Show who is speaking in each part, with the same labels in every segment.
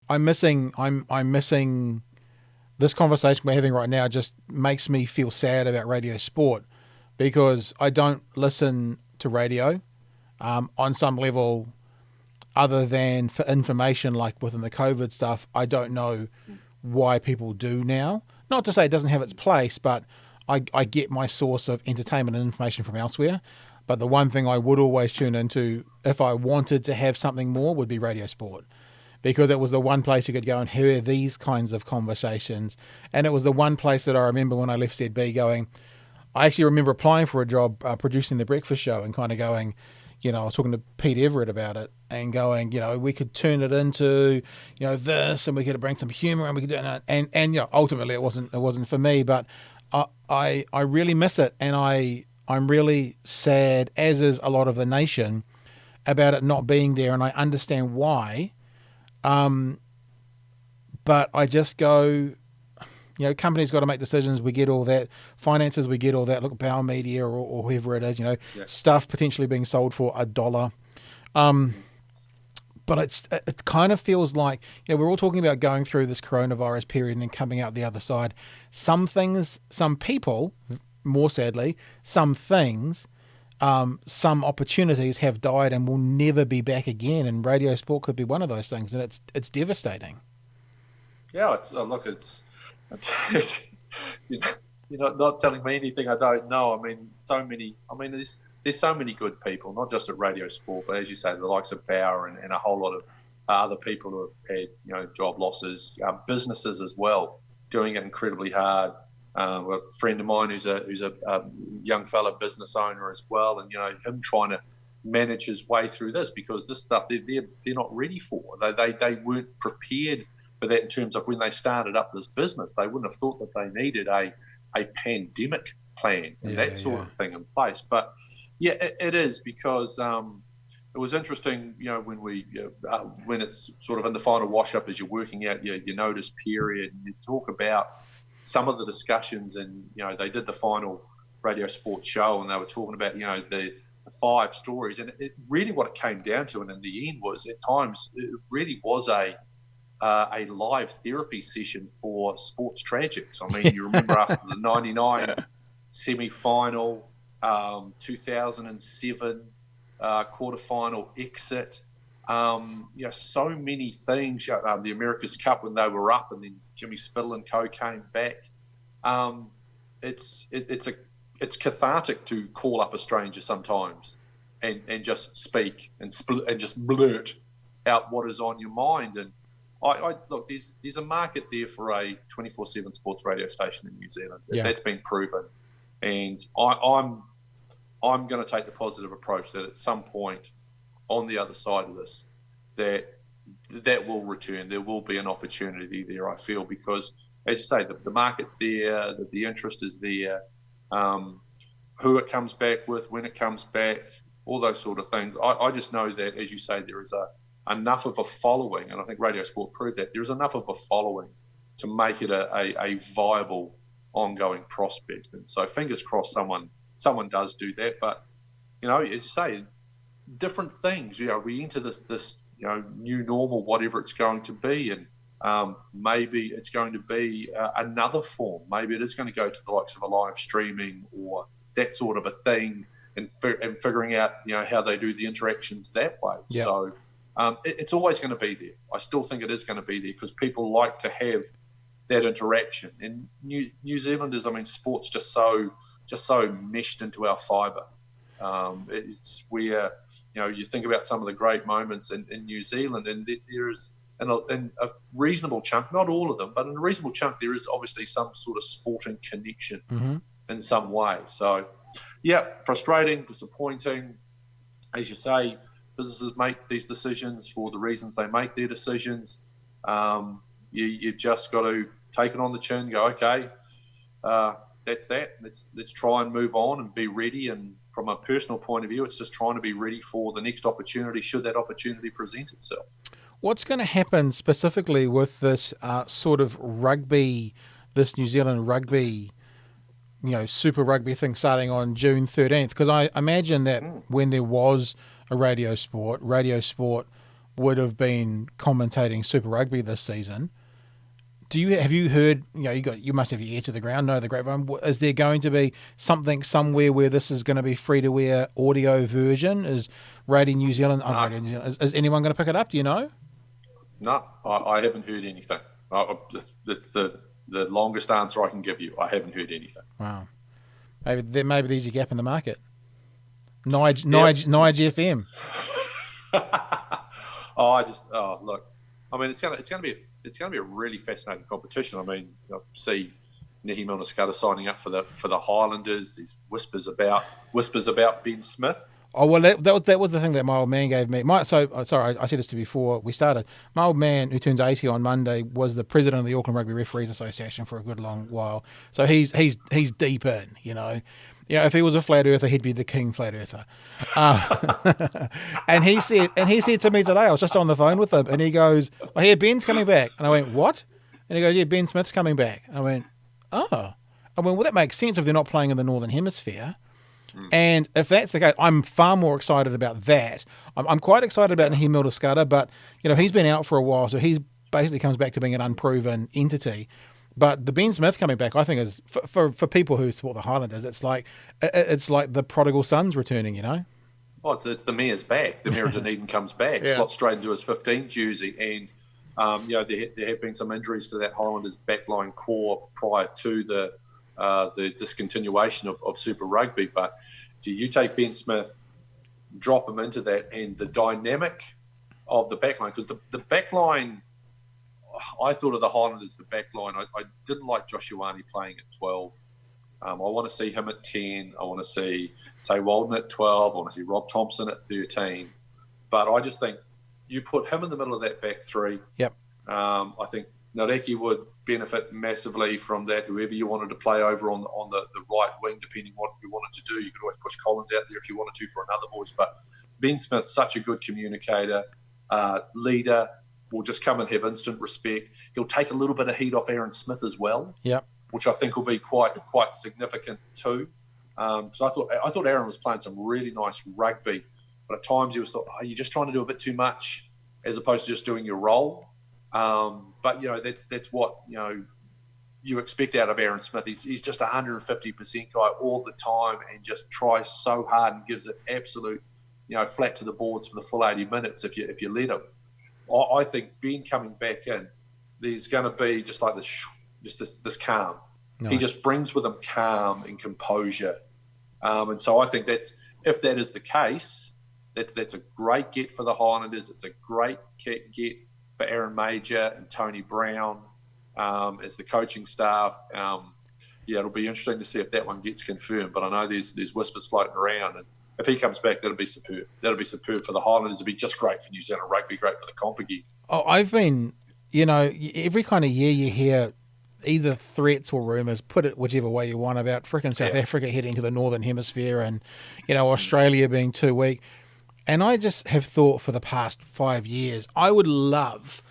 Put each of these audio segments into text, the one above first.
Speaker 1: I'm missing this conversation we're having right now. Just makes me feel sad about radio sport because I don't listen to radio on some level other than for information, like within the COVID stuff. I don't know why people do now. Not to say it doesn't have its place, but I get my source of entertainment and information from elsewhere. But the one thing I would always tune into if I wanted to have something more would be radio sport, because it was the one place you could go and hear these kinds of conversations. And it was the one place that I remember when I left ZB going, I actually remember applying for a job producing the breakfast show and kind of going, I was talking to Pete Everett about it and going, we could turn it into, this, and we could bring some humor and we could do it. And ultimately it wasn't for me, but I really miss it. And I'm really sad, as is a lot of the nation, about it not being there. And I understand why. But I just go, companies got to make decisions. We get all that. Finances, we get all that. Look at Bauer Media or whoever it is, stuff potentially being sold for $1. But it kind of feels like, we're all talking about going through this coronavirus period and then coming out the other side. Some things, some people, more sadly, some things, some opportunities have died and will never be back again. And radio sport could be one of those things. And it's devastating.
Speaker 2: Yeah, it's not telling me anything I don't know. I mean, there's so many good people, not just at Radio Sport, but as you say, the likes of Bauer and a whole lot of other people who have had, job losses, businesses as well, doing it incredibly hard. A friend of mine who's a young fellow business owner as well, and him trying to manage his way through this, because this stuff they're not ready for. They weren't prepared for that in terms of when they started up this business. They wouldn't have thought that they needed a pandemic plan and that sort of thing in place. But yeah, it is, because it was interesting, when it's sort of in the final wash up as you're working out your notice period, and you talk about some of the discussions, and they did the final Radio Sport show, and they were talking about the 5 stories, and it really what it came down to, and in the end was at times it really was a live therapy session for sports tragics. I mean, you remember after the 99 semi-final, 2007 quarter-final exit, so many things, the America's Cup when they were up and then Jimmy Spittle and co came back. It's cathartic to call up a stranger sometimes and just speak and just blurt out what is on your mind. And I look, there's a market there for a 24/7 sports radio station in New Zealand. Yeah. That's been proven, and I'm going to take the positive approach that at some point on the other side of this, that will return. There will be an opportunity there, I feel, because as you say, the market's there, the interest is there, who it comes back with, when it comes back, all those sort of things. I just know that, as you say, there is enough of a following, and I think Radio Sport proved that there's enough of a following to make it a viable, ongoing prospect. And so, fingers crossed, someone does do that. But as you say, different things. We enter this new normal, whatever it's going to be, and maybe it's going to be another form. Maybe it is going to go to the likes of a live streaming or that sort of a thing, and figuring out how they do the interactions that way. Yep. So. It's always going to be there. I still think it is going to be there because people like to have that interaction. And New Zealanders, sport's just so meshed into our fibre. It's where you think about some of the great moments in New Zealand, and there is in a reasonable chunk, not all of them, but in a reasonable chunk, there is obviously some sort of sporting connection in some way. So, yeah, frustrating, disappointing, as you say. Businesses make these decisions for the reasons they make their decisions. You've just got to take it on the chin, go, okay, that's that. Let's try and move on and be ready. And from a personal point of view, it's just trying to be ready for the next opportunity, should that opportunity present itself.
Speaker 1: What's going to happen specifically with this sort of rugby, this New Zealand rugby, Super Rugby thing starting on June 13th? Because I imagine that when there was a Radio Sport would have been commentating Super Rugby this season. Have you heard? You must have your ear to the ground. Know the grapevine. Is there going to be something somewhere where this is going to be free to air audio version? Is Radio New Zealand?
Speaker 2: No.
Speaker 1: Radio New Zealand is anyone going to pick it up? Do you know?
Speaker 2: No, I haven't heard anything. That's the longest answer I can give you. I haven't heard anything.
Speaker 1: Wow. Maybe there's a gap in the market. Nige FM.
Speaker 2: Look. I mean, it's gonna be a really fascinating competition. I mean, see Nehi Milner-Skudder signing up for the Highlanders. These whispers about Ben Smith.
Speaker 1: Oh, well, that was the thing that my old man gave me. Sorry, I said this to you before we started. My old man, who turns 80 on Monday, was the president of the Auckland Rugby Referees Association for a good long while. So he's deep in, if he was a flat earther, he'd be the king flat earther. And he said to me today, I was just on the phone with him, and he goes, "I hear Ben's coming back." And I went, "What?" And he goes, "Yeah, Ben Smith's coming back." And I went, "Oh." I went, "Well, that makes sense if they're not playing in the Northern Hemisphere." And if that's the case, I'm far more excited about that. I'm quite excited about Nehi Milner-Skudder, but he's been out for a while, so he basically comes back to being an unproven entity. But the Ben Smith coming back, I think, is for people who support the Highlanders, it's like the prodigal son's returning,
Speaker 2: Well, it's the mayor's back. The mayor of Dunedin comes back, slots straight into his 15 jersey, and there have been some injuries to that Highlanders backline core prior to the discontinuation of Super Rugby. But do you take Ben Smith, drop him into that, and the dynamic of the backline, because the backline, I thought of the Highlanders, the backline, I didn't like Josh Ioane playing at 12. I want to see him at 10. I want to see Tay Walden at 12. I want to see Rob Thompson at 13. But I just think you put him in the middle of that back three.
Speaker 1: Yep.
Speaker 2: I think Nareki would benefit massively from that. Whoever you wanted to play over on the right wing, depending what you wanted to do, you could always push Collins out there if you wanted to for another voice. But Ben Smith's such a good communicator, leader, will just come and have instant respect. He'll take a little bit of heat off Aaron Smith as well, which I think will be quite significant too. So I thought Aaron was playing some really nice rugby, but at times he was thought, you're just trying to do a bit too much as opposed to just doing your role. But that's what you expect out of Aaron Smith. He's just 150% guy all the time and just tries so hard and gives it absolute flat to the boards for the full 80 minutes if you let him. I think Ben coming back in, there's going to be just like this calm. No. He just brings with him calm and composure, and so I think if that is the case, that's a great get for the Highlanders. It's a great get for Aaron Major and Tony Brown as the coaching staff. It'll be interesting to see if that one gets confirmed. But I know there's whispers floating around, and if he comes back, that'll be superb. That'll be superb for the Highlanders. It'll be just great for New Zealand rugby, great for the comp again.
Speaker 1: Oh, I've been, every kind of year you hear either threats or rumours, put it whichever way you want, about frickin' South Africa heading to the Northern Hemisphere and, Australia being too weak. And I just have thought for the past 5 years, I would love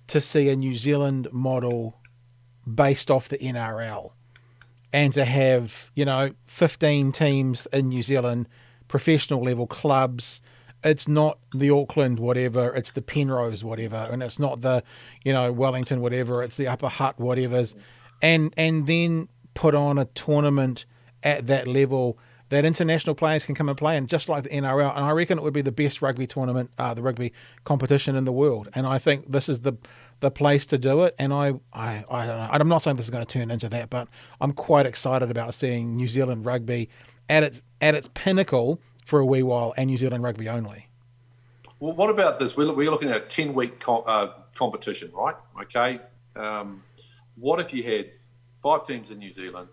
Speaker 1: to see a New Zealand model based off the NRL and to have, 15 teams in New Zealand, professional level clubs. It's not the Auckland whatever, it's the Penrose whatever, and it's not the, Wellington whatever, it's the Upper Hutt whatevers. And then put on a tournament at that level that international players can come and play in, just like the NRL. And I reckon it would be the best rugby tournament, the rugby competition in the world. And I think this is the place to do it. And I don't know. I'm not saying this is going to turn into that, but I'm quite excited about seeing New Zealand rugby at its pinnacle for a wee while, and New Zealand rugby only.
Speaker 2: Well, what about this? We're looking at a 10-week competition, right? Okay. What if you had 5 teams in New Zealand,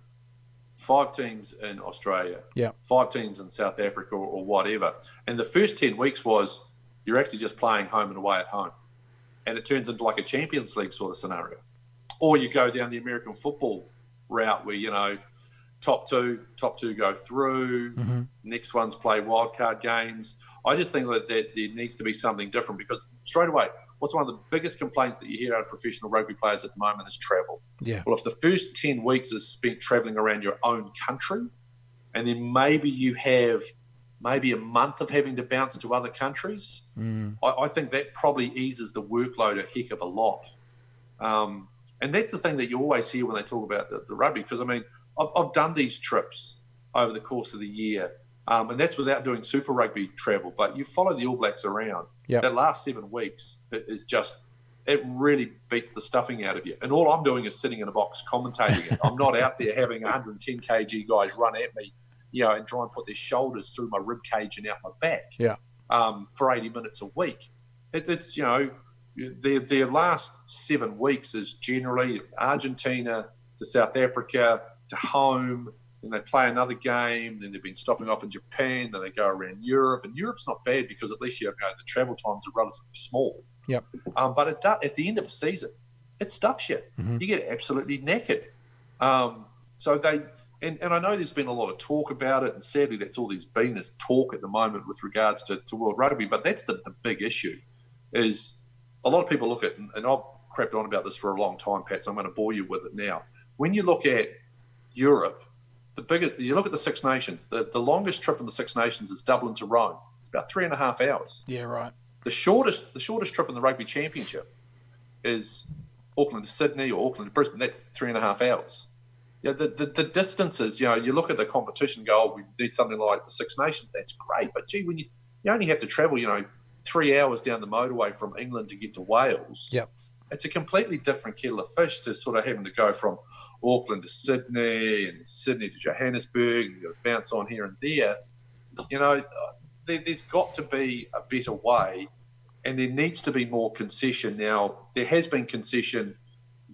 Speaker 2: 5 teams in Australia, 5 teams in South Africa or whatever, and the first 10 weeks was you're actually just playing home and away at home, and it turns into like a Champions League sort of scenario, or you go down the American football route where top two go through, next ones play wildcard games. I just think that there needs to be something different, because straight away, what's one of the biggest complaints that you hear out of professional rugby players at the moment is travel. Yeah. Well, if the first 10 weeks is spent travelling around your own country, and then maybe you have maybe a month of having to bounce to other countries, I think that probably eases the workload a heck of a lot. And that's the thing that you always hear when they talk about the rugby, because, I mean, I've done these trips over the course of the year, and that's without doing Super Rugby travel, but you follow the All Blacks around.
Speaker 1: Yep.
Speaker 2: That last 7 weeks is just, it really beats the stuffing out of you. And all I'm doing is sitting in a box commentating it. I'm not out there having 110 kg guys run at me, and try and put their shoulders through my rib cage and out my back for 80 minutes a week. It's their last 7 weeks is generally Argentina to South Africa to home, then they play another game, then they've been stopping off in Japan, then they go around Europe. And Europe's not bad because at least the travel times are relatively small.
Speaker 1: Yep.
Speaker 2: But at the end of the season, it stuffs you. Mm-hmm. You get absolutely knackered. So they, and I know there's been a lot of talk about it, and sadly that's all there's been is talk at the moment with regards to World Rugby. But that's the big issue, is a lot of people look at, and I've crapped on about this for a long time, Pat, so I'm going to bore you with it now. When you look at Europe, you look at the Six Nations, the longest trip in the Six Nations is Dublin to Rome. It's about 3.5 hours.
Speaker 1: Yeah, right.
Speaker 2: The shortest trip in the Rugby Championship is Auckland to Sydney or Auckland to Brisbane. That's 3.5 hours. Yeah, the distances, you look at the competition and go, oh, we need something like the Six Nations. That's great. But, gee, when you only have to travel, 3 hours down the motorway from England to get to Wales.
Speaker 1: Yep.
Speaker 2: It's a completely different kettle of fish to sort of having to go from Auckland to Sydney and Sydney to Johannesburg and you bounce on here and there. There's got to be a better way, and there needs to be more concession. Now, there has been concession,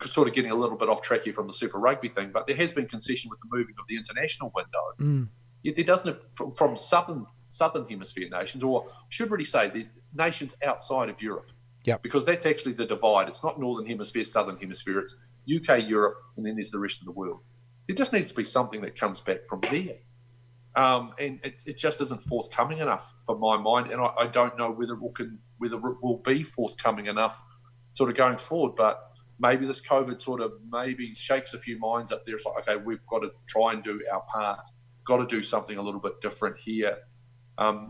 Speaker 2: sort of getting a little bit off track here from the Super Rugby thing, but there has been concession with the moving of the international window. Yet there doesn't, from southern hemisphere nations, or I should really say the nations outside of Europe.
Speaker 1: Yep.
Speaker 2: Because that's actually the divide. It's not northern hemisphere, southern hemisphere. It's UK, Europe, and then there's the rest of the world. There just needs to be something that comes back from there. And it just isn't forthcoming enough for my mind. And I don't know whether it will be forthcoming enough sort of going forward. But maybe this COVID sort of maybe shakes a few minds up there. It's like, okay, we've got to try and do our part. Got to do something a little bit different here.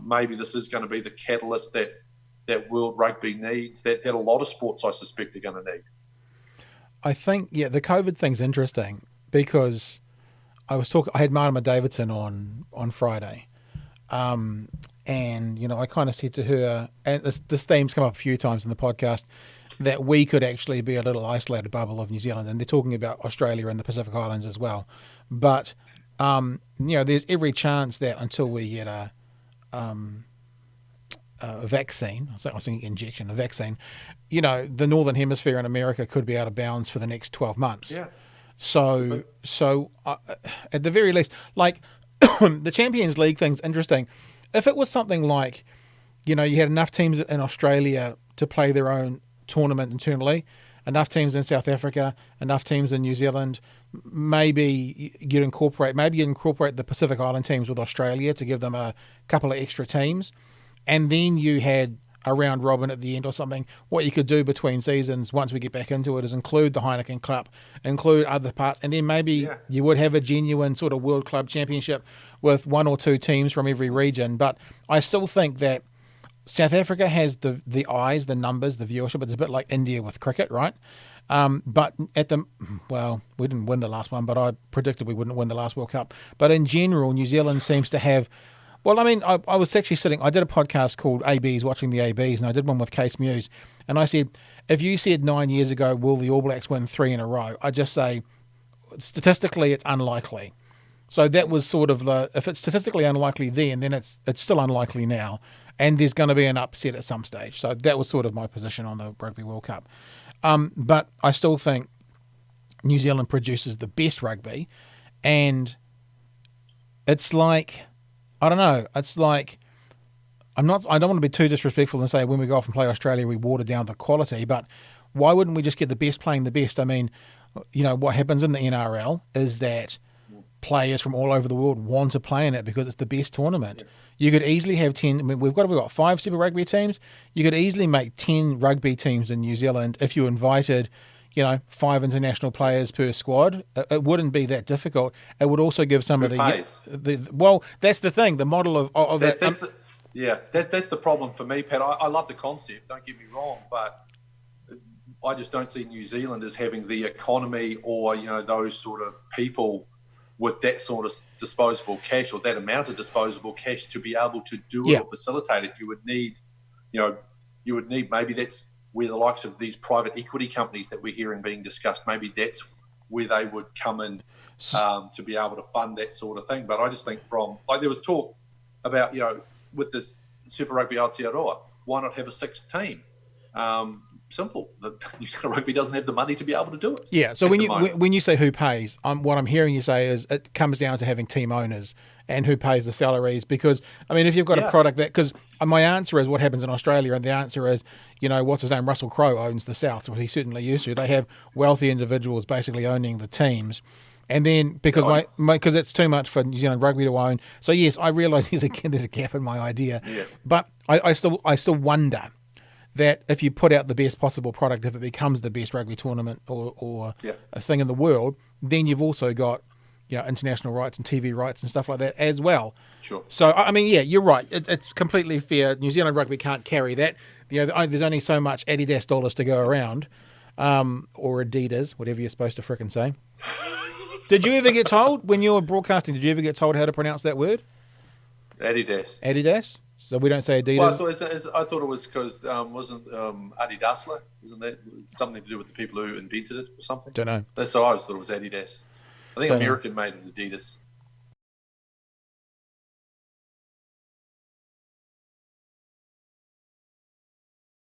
Speaker 2: Maybe this is going to be the catalyst that World Rugby needs, that a lot of sports, I suspect, are going to need.
Speaker 1: I think, the COVID thing's interesting because I had Martima Davidson on Friday, and, I kind of said to her, and this theme's come up a few times in the podcast, that we could actually be a little isolated bubble of New Zealand, and they're talking about Australia and the Pacific Islands as well. But, there's every chance that until we get a vaccine, I was thinking injection, a vaccine, the Northern Hemisphere in America could be out of bounds for the next 12 months.
Speaker 2: Yeah.
Speaker 1: So at the very least, like the Champions League thing's interesting. If it was something like, you had enough teams in Australia to play their own tournament internally, enough teams in South Africa, enough teams in New Zealand, maybe you'd incorporate the Pacific Island teams with Australia to give them a couple of extra teams. And then you had a round robin at the end or something. What you could do between seasons, once we get back into it, is include the Heineken Cup, include other parts, and then maybe you would have a genuine sort of World Club Championship with 1 or 2 teams from every region. But I still think that South Africa has the eyes, the numbers, the viewership. It's a bit like India with cricket, right? But we didn't win the last one, but I predicted we wouldn't win the last World Cup. But in general, New Zealand seems to have... Well, I mean, I was actually I did a podcast called ABs, Watching the ABs, and I did one with Case Muse. And I said, if you said 9 years ago, will the All Blacks win 3 in a row? I just say, statistically, it's unlikely. So that was sort of if it's statistically unlikely then it's still unlikely now. And there's going to be an upset at some stage. So that was sort of my position on the Rugby World Cup. But I still think New Zealand produces the best rugby. And it's like... I don't know. It's like I don't want to be too disrespectful and say when we go off and play Australia we water down the quality, but why wouldn't we just get the best playing the best? I mean, what happens in the NRL is that players from all over the world want to play in it because it's the best tournament. Yeah. You could easily have 10. I mean, we've got 5 Super Rugby teams. You could easily make 10 rugby teams in New Zealand if you invited, 5 international players per squad, it wouldn't be that difficult. It would also give some
Speaker 2: Who
Speaker 1: of
Speaker 2: pays?
Speaker 1: well, that's the thing. The model of
Speaker 2: That's
Speaker 1: it.
Speaker 2: that's the problem for me, Pat. I love the concept. Don't get me wrong, but I just don't see New Zealand as having the economy or those sort of people with that sort of disposable cash or that amount of disposable cash to be able to do it or facilitate it. You would need, maybe that's where the likes of these private equity companies that we're hearing being discussed, maybe that's where they would come in to be able to fund that sort of thing. But I just think there was talk about, with this Super Rugby Aotearoa, why not have a sixth team? Simple. The New Zealand Rugby doesn't have the money to be able to do it.
Speaker 1: Yeah. So when you say who pays, what I'm hearing you say is it comes down to having team owners and who pays the salaries. Because if you've got a product because my answer is what happens in Australia, and the answer is what's his name, Russell Crowe owns the South, so he certainly used to. They have wealthy individuals basically owning the teams. And then because because it's too much for New Zealand Rugby to own. So yes, I realise there's a gap in my idea.
Speaker 2: Yeah.
Speaker 1: But I still wonder that if you put out the best possible product, if it becomes the best rugby tournament or a thing in the world, then you've also got international rights and TV rights and stuff like that as well.
Speaker 2: Sure.
Speaker 1: So you're right. It's completely fair. New Zealand Rugby can't carry that. There's only so much Adidas dollars to go around, or Adidas, whatever you're supposed to frickin' say. Did you ever get told when you were broadcasting? Did you ever get told how to pronounce that word?
Speaker 2: Adidas.
Speaker 1: Adidas. So we don't say Adidas.
Speaker 2: Well, I thought it was because wasn't Adidasler? Isn't that something to do with the people who invented it or something?
Speaker 1: Don't know.
Speaker 2: That's so I always thought it was Adidas. I think American made it Adidas.